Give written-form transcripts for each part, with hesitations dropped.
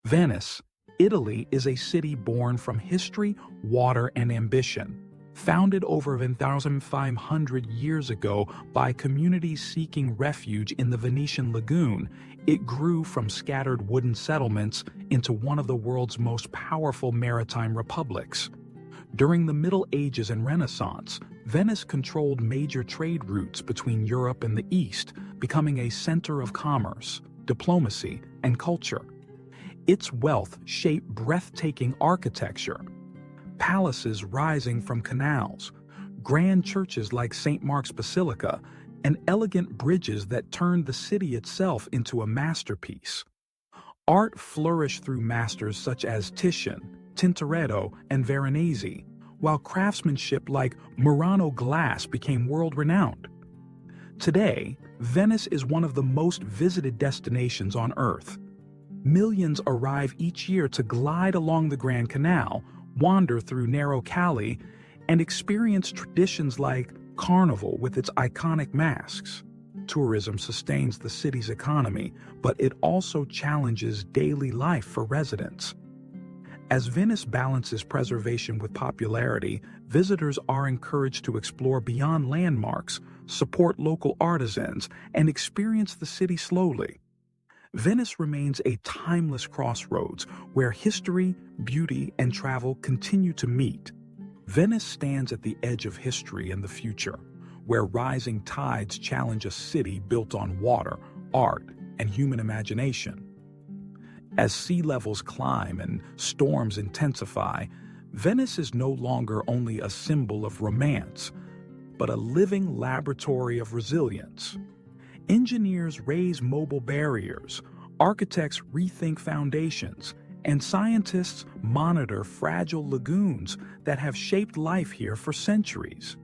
Venice, Italy is a city born from history, water, and ambition. Founded over 1,500 years ago by communities seeking refuge in the Venetian Lagoon, it grew from scattered wooden settlements into one of the world's most powerful maritime republics. During the Middle Ages and Renaissance, Venice controlled major trade routes between Europe and the East, becoming a center of commerce, diplomacy, and culture. Its wealth shaped breathtaking architecture, palaces rising from canals, grand churches like St. Mark's Basilica, and elegant bridges that turned the city itself into a masterpiece. Art flourished through masters such as Titian, Tintoretto, and Veronese, while craftsmanship like Murano glass became world-renowned. Today, Venice is one of the most visited destinations on Earth. Millions arrive each year to glide along the Grand Canal, wander through narrow calli, and experience traditions like Carnival with its iconic masks. Tourism sustains the city's economy, but it also challenges daily life for residents. As Venice balances preservation with popularity, visitors are encouraged to explore beyond landmarks, support local artisans, and experience the city slowly. Venice remains a timeless crossroads where history, beauty, and travel continue to meet. Venice stands at the edge of history and the future, where rising tides challenge a city built on water, art, and human imagination. As sea levels climb and storms intensify, Venice is no longer only a symbol of romance, but a living laboratory of resilience. Engineers raise mobile barriers, architects rethink foundations, and scientists monitor fragile lagoons that have shaped life here for centuries.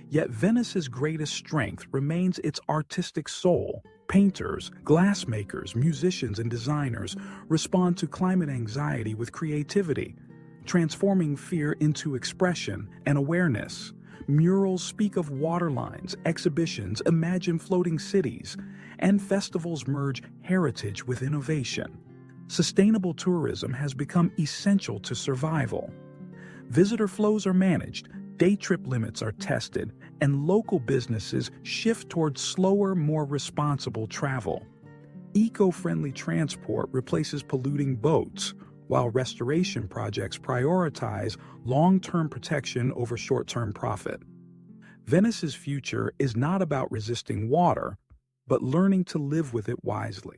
Yet Venice's greatest strength remains its artistic soul. Painters, glassmakers, musicians, and designers respond to climate anxiety with creativity, transforming fear into expression and awareness. Murals speak of waterlines, exhibitions imagine floating cities, and festivals merge heritage with innovation. Sustainable tourism has become essential to survival. Visitor flows are managed, day trip limits are tested, and local businesses shift towards slower, more responsible travel. Eco-friendly transport replaces polluting boats, while restoration projects prioritize long-term protection over short-term profit. Venice's future is not about resisting water, but learning to live with it wisely.